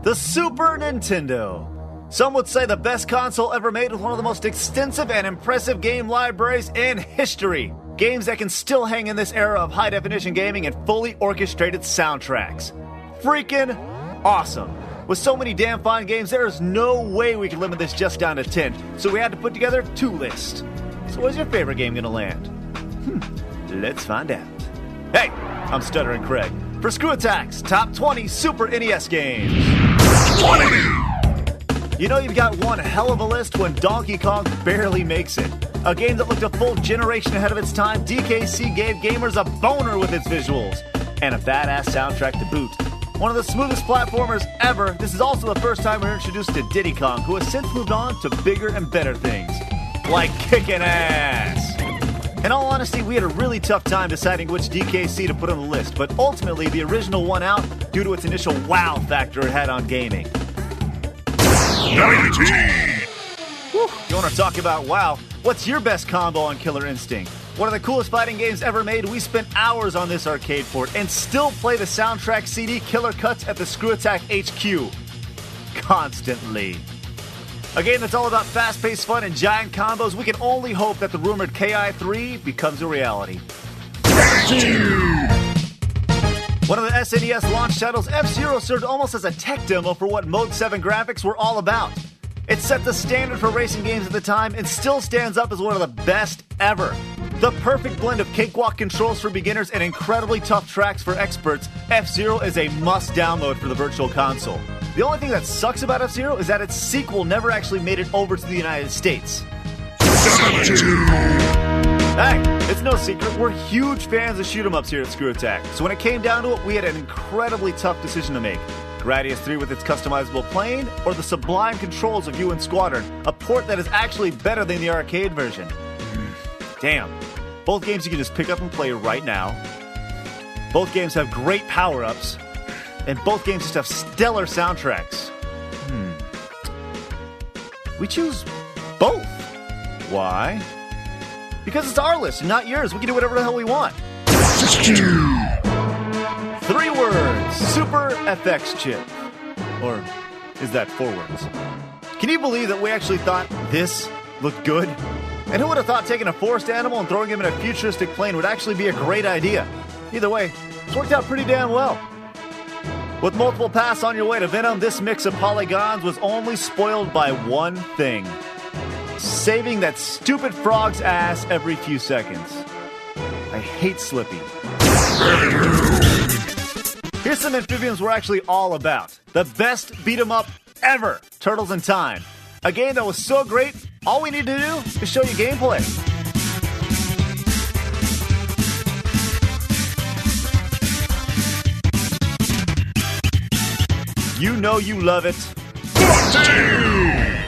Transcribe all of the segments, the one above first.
The Super Nintendo. Some would say the best console ever made with one of the most extensive and impressive game libraries in history. Games that can still hang in this era of high-definition gaming and fully orchestrated soundtracks. Freaking awesome. With so many damn fine games, there is no way we can limit this just down to 10, so we had to put together 2 lists. So where's your favorite game gonna land? Let's find out. Hey, I'm Stuttering Craig for Screwattack's Top 20 Super NES Games. 20! You know you've got one hell of a list when Donkey Kong barely makes it. A game that looked a full generation ahead of its time, DKC gave gamers a boner with its visuals. And a badass soundtrack to boot. One of the smoothest platformers ever, this is also the first time we were introduced to Diddy Kong, who has since moved on to bigger and better things. Like kicking ass! In all honesty, we had a really tough time deciding which DKC to put on the list, but ultimately the original won out due to its initial wow factor it had on gaming. 19! Whew, you want to talk about wow? What's your best combo on Killer Instinct? One of the coolest fighting games ever made, we spent hours on this arcade port and still play the soundtrack CD Killer Cuts at the Screwattack HQ. Constantly. A game that's all about fast-paced fun and giant combos, we can only hope that the rumored KI3 becomes a reality. 18! One of the SNES launch titles, F-Zero served almost as a tech demo for what Mode 7 graphics were all about. It set the standard for racing games at the time and still stands up as one of the best ever. The perfect blend of cakewalk controls for beginners and incredibly tough tracks for experts, F-Zero is a must-download for the Virtual Console. The only thing that sucks about F-Zero is that its sequel never actually made it over to the United States. 17! Hey, it's no secret, we're huge fans of shoot-'em-ups here at Screwattack, so when it came down to it, we had an incredibly tough decision to make. Gradius 3 with its customizable plane, or the sublime controls of UN Squadron, a port that is actually better than the arcade version. Damn. Both games you can just pick up and play right now. Both games have great power-ups. And both games just have stellar soundtracks. We choose both. Why? Because it's our list, not yours. We can do whatever the hell we want. 16! 3 words. Super FX chip. Or is that 4 words? Can you believe that we actually thought this looked good? And who would have thought taking a forest animal and throwing him in a futuristic plane would actually be a great idea? Either way, it's worked out pretty damn well. With multiple paths on your way to Venom, this mix of polygons was only spoiled by one thing. Saving that stupid frog's ass every few seconds. I hate Slippy. Here's some amphibians we're actually all about. The best beat-em-up ever, Turtles in Time. A game that was so great, all we need to do is show you gameplay. You know you love it. 14!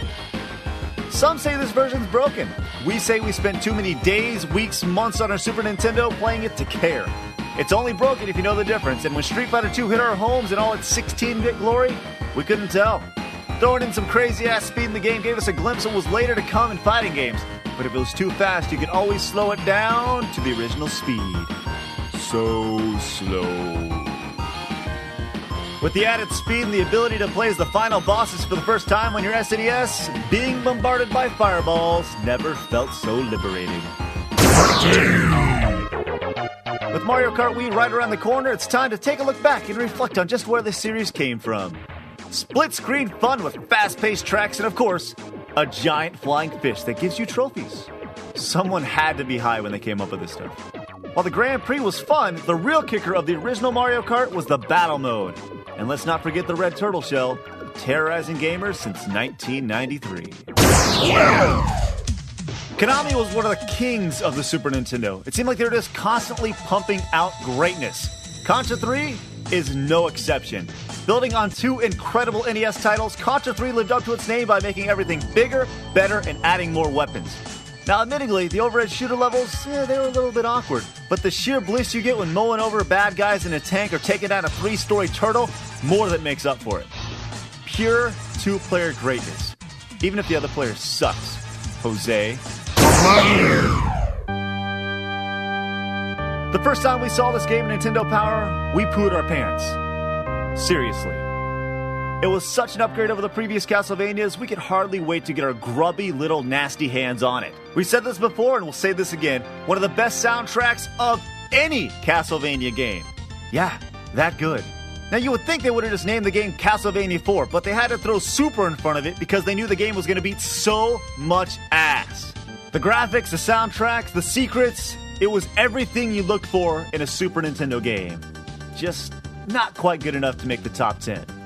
Some say this version's broken. We say we spent too many days, weeks, months on our Super Nintendo playing it to care. It's only broken if you know the difference, and when Street Fighter II hit our homes in all its 16-bit glory, we couldn't tell. Throwing in some crazy-ass speed in the game gave us a glimpse of what was later to come in fighting games, but if it was too fast, you could always slow it down to the original speed. So slow. With the added speed and the ability to play as the final bosses for the first time on your SNES, being bombarded by fireballs never felt so liberating. 13! With Mario Kart Wii right around the corner, it's time to take a look back and reflect on just where this series came from. Split-screen fun with fast-paced tracks and, of course, a giant flying fish that gives you trophies. Someone had to be high when they came up with this stuff. While the Grand Prix was fun, the real kicker of the original Mario Kart was the battle mode. And let's not forget the red turtle shell, terrorizing gamers since 1993. 12! Konami was one of the kings of the Super Nintendo. It seemed like they were just constantly pumping out greatness. Contra 3 is no exception. Building on 2 incredible NES titles, Contra 3 lived up to its name by making everything bigger, better, and adding more weapons. Now, admittingly, the overhead shooter levels, they were a little bit awkward. But the sheer bliss you get when mowing over bad guys in a tank or taking down a 3-story turtle, more than makes up for it. Pure 2-player greatness. Even if the other player sucks. Jose. The first time we saw this game in Nintendo Power, we pooed our pants. Seriously. It was such an upgrade over the previous Castlevanias, we could hardly wait to get our grubby little nasty hands on it. We said this before and we'll say this again, one of the best soundtracks of any Castlevania game. Yeah, that good. Now you would think they would have just named the game Castlevania 4, but they had to throw Super in front of it because they knew the game was going to beat so much ass. The graphics, the soundtracks, the secrets, it was everything you looked for in a Super Nintendo game. Just not quite good enough to make the top 10.